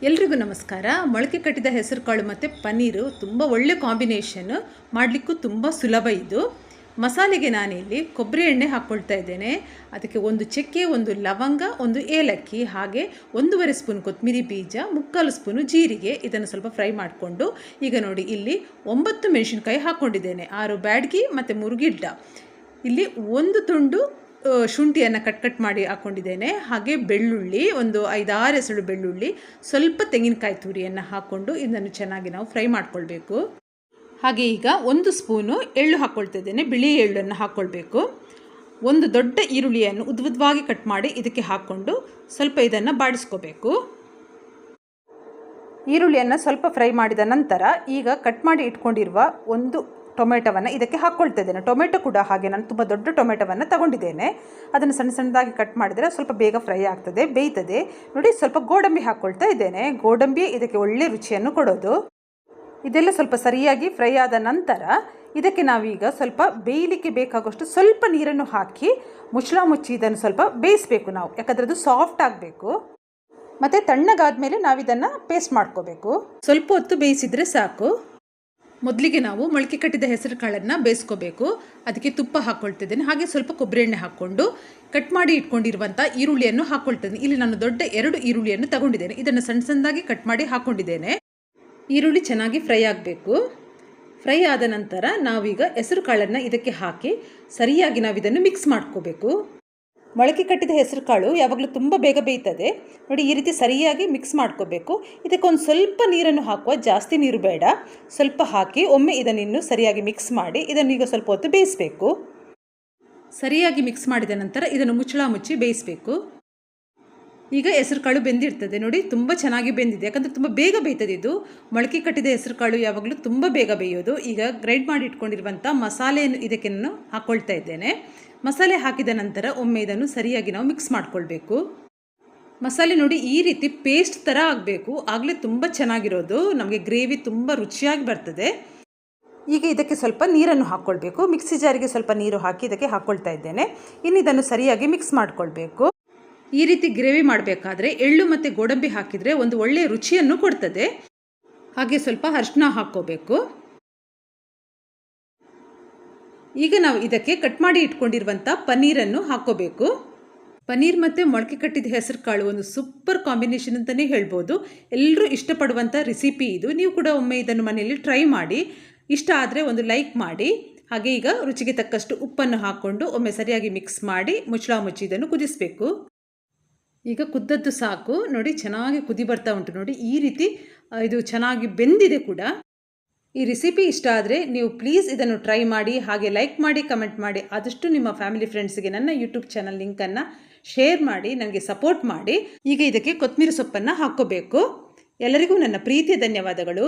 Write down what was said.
ಎಲ್ರಿಗೂ ನಮಸ್ಕಾರ. ಮೊಳಕೆ ಕಟ್ಟಿದ ಹೆಸರುಕಾಳು ಮತ್ತು ಪನ್ನೀರು ತುಂಬ ಒಳ್ಳೆ ಕಾಂಬಿನೇಷನ್, ಮಾಡಲಿಕ್ಕೂ ತುಂಬ ಸುಲಭ ಇದು. ಮಸಾಲೆಗೆ ನಾನಿಲ್ಲಿ ಕೊಬ್ಬರಿ ಎಣ್ಣೆ ಹಾಕ್ಕೊಳ್ತಾ ಇದ್ದೇನೆ. ಅದಕ್ಕೆ ಒಂದು ಚಕ್ಕೆ, ಒಂದು ಲವಂಗ, ಒಂದು ಏಲಕ್ಕಿ, ಹಾಗೆ 1.5 ಸ್ಪೂನ್ ಕೊತ್ತಂಬರಿ ಬೀಜ, 3/4 ಸ್ಪೂನು ಜೀರಿಗೆ. ಇದನ್ನು ಸ್ವಲ್ಪ ಫ್ರೈ ಮಾಡಿಕೊಂಡು, ಈಗ ನೋಡಿ ಇಲ್ಲಿ 9 ಮೆಣಸಿನ್ಕಾಯಿ ಹಾಕ್ಕೊಂಡಿದ್ದೇನೆ, 6 ಬ್ಯಾಡಗಿ ಮತ್ತು 3 ಗಿಡ್ಡ. ಇಲ್ಲಿ ಒಂದು ತುಂಡು ಶುಂಠಿಯನ್ನು ಕಟ್ ಮಾಡಿ ಹಾಕ್ಕೊಂಡಿದ್ದೇನೆ. ಹಾಗೆ ಬೆಳ್ಳುಳ್ಳಿ, ಒಂದು 5-6 ಎಸಳು ಬೆಳ್ಳುಳ್ಳಿ, ಸ್ವಲ್ಪ ತೆಂಗಿನಕಾಯಿ ತುರಿಯನ್ನು ಹಾಕ್ಕೊಂಡು ಇದನ್ನು ಚೆನ್ನಾಗಿ ನಾವು ಫ್ರೈ ಮಾಡ್ಕೊಳ್ಬೇಕು. ಹಾಗೆ ಈಗ 1 ಸ್ಪೂನು ಎಳ್ಳು ಹಾಕ್ಕೊಳ್ತಿದ್ದೇನೆ, ಬಿಳಿ ಎಳ್ಳನ್ನು ಹಾಕ್ಕೊಳ್ಬೇಕು. ಒಂದು ದೊಡ್ಡ ಈರುಳ್ಳಿಯನ್ನು ಉದ್ದುದ್ದವಾಗಿ ಕಟ್ ಮಾಡಿ ಇದಕ್ಕೆ ಹಾಕ್ಕೊಂಡು ಸ್ವಲ್ಪ ಇದನ್ನು ಬಾಡಿಸ್ಕೋಬೇಕು. ಈರುಳ್ಳಿಯನ್ನು ಸ್ವಲ್ಪ ಫ್ರೈ ಮಾಡಿದ ನಂತರ ಈಗ ಕಟ್ ಮಾಡಿ ಇಟ್ಕೊಂಡಿರುವ ಒಂದು ಟೊಮೆಟೊವನ್ನು ಇದಕ್ಕೆ ಹಾಕ್ಕೊಳ್ತಾ ಇದ್ದೇನೆ. ಟೊಮೆಟೊ ಕೂಡ ಹಾಗೆ ನಾನು ತುಂಬ ದೊಡ್ಡ ಟೊಮೆಟೊವನ್ನು ತಗೊಂಡಿದ್ದೇನೆ. ಅದನ್ನು ಸಣ್ಣ ಸಣ್ಣದಾಗಿ ಕಟ್ ಮಾಡಿದರೆ ಸ್ವಲ್ಪ ಬೇಗ ಫ್ರೈ ಆಗ್ತದೆ, ಬೇಯ್ತದೆ. ನೋಡಿ, ಸ್ವಲ್ಪ ಗೋಡಂಬಿ ಹಾಕ್ಕೊಳ್ತಾ ಇದ್ದೇನೆ. ಗೋಡಂಬಿ ಇದಕ್ಕೆ ಒಳ್ಳೆ ರುಚಿಯನ್ನು ಕೊಡೋದು. ಇದೆಲ್ಲ ಸ್ವಲ್ಪ ಸರಿಯಾಗಿ ಫ್ರೈ ಆದ ನಂತರ ಇದಕ್ಕೆ ನಾವೀಗ ಸ್ವಲ್ಪ ಬೇಯಲಿಕ್ಕೆ ಬೇಕಾಗುವಷ್ಟು ಸ್ವಲ್ಪ ನೀರನ್ನು ಹಾಕಿ ಮುಚ್ಚಿ ಇದನ್ನು ಸ್ವಲ್ಪ ಬೇಯಿಸಬೇಕು ನಾವು, ಯಾಕಂದರೆ ಅದು ಸಾಫ್ಟ್ ಆಗಬೇಕು. ಮತ್ತು ತಣ್ಣಗಾದ ಮೇಲೆ ನಾವಿದನ್ನು ಪೇಸ್ಟ್ ಮಾಡ್ಕೋಬೇಕು. ಸ್ವಲ್ಪ ಹೊತ್ತು ಬೇಯಿಸಿದರೆ ಸಾಕು. ಮೊದಲಿಗೆ ನಾವು ಮೊಳಕೆ ಕಟ್ಟಿದ ಹೆಸರು ಕಾಳನ್ನು ಬೇಯಿಸ್ಕೋಬೇಕು. ಅದಕ್ಕೆ ತುಪ್ಪ ಹಾಕ್ಕೊಳ್ತಿದ್ದೇನೆ. ಹಾಗೆ ಸ್ವಲ್ಪ ಕೊಬ್ಬರಿ ಎಣ್ಣೆ ಹಾಕ್ಕೊಂಡು ಕಟ್ ಮಾಡಿ ಇಟ್ಕೊಂಡಿರುವಂಥ ಈರುಳ್ಳಿಯನ್ನು ಹಾಕ್ಕೊಳ್ತಿದ್ದೇನೆ. ಇಲ್ಲಿ ನಾನು ದೊಡ್ಡ 2 ಈರುಳ್ಳಿಯನ್ನು ತಗೊಂಡಿದ್ದೇನೆ. ಇದನ್ನು ಸಣ್ಣ ಸಣ್ಣದಾಗಿ ಕಟ್ ಮಾಡಿ ಹಾಕ್ಕೊಂಡಿದ್ದೇನೆ. ಈರುಳ್ಳಿ ಚೆನ್ನಾಗಿ ಫ್ರೈ ಆಗಬೇಕು. ಫ್ರೈ ಆದ ನಂತರ ನಾವೀಗ ಹೆಸರು ಕಾಳನ್ನು ಇದಕ್ಕೆ ಹಾಕಿ ಸರಿಯಾಗಿ ನಾವಿದನ್ನು ಮಿಕ್ಸ್ ಮಾಡ್ಕೋಬೇಕು. ಮೊಳಕೆ ಕಟ್ಟಿದ ಹೆಸರು ಕಾಳು ಯಾವಾಗಲೂ ತುಂಬ ಬೇಗ ಬೇಯ್ತದೆ. ನೋಡಿ, ಈ ರೀತಿ ಸರಿಯಾಗಿ ಮಿಕ್ಸ್ ಮಾಡ್ಕೋಬೇಕು. ಇದಕ್ಕೊಂದು ಸ್ವಲ್ಪ ನೀರನ್ನು ಹಾಕುವ, ಜಾಸ್ತಿ ನೀರು ಬೇಡ, ಸ್ವಲ್ಪ ಹಾಕಿ ಒಮ್ಮೆ ಇದನ್ನಿನ್ನು ಸರಿಯಾಗಿ ಮಿಕ್ಸ್ ಮಾಡಿ ಇದನ್ನು ಈಗ ಸ್ವಲ್ಪ ಹೊತ್ತು ಬೇಯಿಸಬೇಕು. ಸರಿಯಾಗಿ ಮಿಕ್ಸ್ ಮಾಡಿದ ನಂತರ ಇದನ್ನು ಮುಚ್ಚಿ ಬೇಯಿಸಬೇಕು. ಈಗ ಹೆಸರು ಕಾಳು ಬೆಂದಿರ್ತದೆ ನೋಡಿ, ತುಂಬ ಚೆನ್ನಾಗಿ ಬೆಂದಿದೆ, ಯಾಕಂದರೆ ತುಂಬ ಬೇಗ ಬೇಯ್ತದೆ ಇದು. ಮೊಳಕೆ ಕಟ್ಟಿದ ಹೆಸರು ಕಾಳು ಯಾವಾಗಲೂ ತುಂಬ ಬೇಗ ಬೇಯೋದು. ಈಗ ಗ್ರೈಂಡ್ ಮಾಡಿ ಇಟ್ಕೊಂಡಿರುವಂಥ ಮಸಾಲೆಯನ್ನು ಇದಕ್ಕೆ ನಾನು ಹಾಕ್ಕೊಳ್ತಾ ಇದ್ದೇನೆ. ಮಸಾಲೆ ಹಾಕಿದ ನಂತರ ಒಮ್ಮೆ ಇದನ್ನು ಸರಿಯಾಗಿ ನಾವು ಮಿಕ್ಸ್ ಮಾಡ್ಕೊಳ್ಬೇಕು. ಮಸಾಲೆ ನೋಡಿ ಈ ರೀತಿ ಪೇಸ್ಟ್ ಥರ ಆಗಬೇಕು, ಆಗಲೇ ತುಂಬ ಚೆನ್ನಾಗಿರೋದು, ನಮಗೆ ಗ್ರೇವಿ ತುಂಬ ರುಚಿಯಾಗಿ ಬರ್ತದೆ. ಈಗ ಇದಕ್ಕೆ ಸ್ವಲ್ಪ ನೀರನ್ನು ಹಾಕ್ಕೊಳ್ಬೇಕು. ಮಿಕ್ಸಿ ಜಾರಿಗೆ ಸ್ವಲ್ಪ ನೀರು ಹಾಕಿ ಇದಕ್ಕೆ ಹಾಕ್ಕೊಳ್ತಾ ಇದ್ದೇನೆ. ಇನ್ನು ಇದನ್ನು ಸರಿಯಾಗಿ ಮಿಕ್ಸ್ ಮಾಡ್ಕೊಳ್ಬೇಕು. ಈ ರೀತಿ ಗ್ರೇವಿ ಮಾಡಬೇಕಾದ್ರೆ ಎಳ್ಳು ಮತ್ತು ಗೋಡಂಬಿ ಹಾಕಿದರೆ ಒಂದು ಒಳ್ಳೆಯ ರುಚಿಯನ್ನು ಕೊಡ್ತದೆ. ಹಾಗೆ ಸ್ವಲ್ಪ ಅರಿಶಿನ ಹಾಕ್ಕೋಬೇಕು. ಈಗ ನಾವು ಇದಕ್ಕೆ ಕಟ್ ಮಾಡಿ ಇಟ್ಕೊಂಡಿರುವಂಥ ಪನ್ನೀರನ್ನು ಹಾಕ್ಕೋಬೇಕು. ಪನ್ನೀರ್ ಮತ್ತು ಮೊಳಕೆ ಕಟ್ಟಿದ ಹೆಸರು ಕಾಳು ಒಂದು ಸೂಪರ್ ಕಾಂಬಿನೇಷನ್ ಅಂತಲೇ ಹೇಳ್ಬೋದು. ಎಲ್ಲರೂ ಇಷ್ಟಪಡುವಂಥ ರೆಸಿಪಿ ಇದು. ನೀವು ಕೂಡ ಒಮ್ಮೆ ಇದನ್ನು ಮನೆಯಲ್ಲಿ ಟ್ರೈ ಮಾಡಿ. ಇಷ್ಟ ಆದರೆ ಒಂದು ಲೈಕ್ ಮಾಡಿ. ಹಾಗೆ ಈಗ ರುಚಿಗೆ ತಕ್ಕಷ್ಟು ಉಪ್ಪನ್ನು ಹಾಕ್ಕೊಂಡು ಒಮ್ಮೆ ಸರಿಯಾಗಿ ಮಿಕ್ಸ್ ಮಾಡಿ ಮುಚ್ಚಿ ಇದನ್ನು ಕುದಿಸಬೇಕು. ಈಗ ಕುದ್ದದ್ದು ಸಾಕು ನೋಡಿ, ಚೆನ್ನಾಗಿ ಕುದಿ ಬರ್ತಾ ಉಂಟು ನೋಡಿ. ಈ ರೀತಿ ಇದು ಚೆನ್ನಾಗಿ ಬೆಂದಿದೆ ಕೂಡ. ಈ ರೆಸಿಪಿ ಇಷ್ಟ ಆದರೆ ನೀವು ಪ್ಲೀಸ್ ಇದನ್ನು ಟ್ರೈ ಮಾಡಿ. ಹಾಗೆ ಲೈಕ್ ಮಾಡಿ, ಕಮೆಂಟ್ ಮಾಡಿ. ಆದಷ್ಟು ನಿಮ್ಮ ಫ್ಯಾಮಿಲಿ ಫ್ರೆಂಡ್ಸ್ಗೆ ನನ್ನ ಯೂಟ್ಯೂಬ್ ಚಾನಲ್ ಲಿಂಕನ್ನು ಶೇರ್ ಮಾಡಿ, ನನಗೆ ಸಪೋರ್ಟ್ ಮಾಡಿ. ಈಗ ಇದಕ್ಕೆ ಕೊತ್ತಂಬರಿ ಸೊಪ್ಪನ್ನು ಹಾಕ್ಕೋಬೇಕು. ಎಲ್ಲರಿಗೂ ನನ್ನ ಪ್ರೀತಿಯ ಧನ್ಯವಾದಗಳು.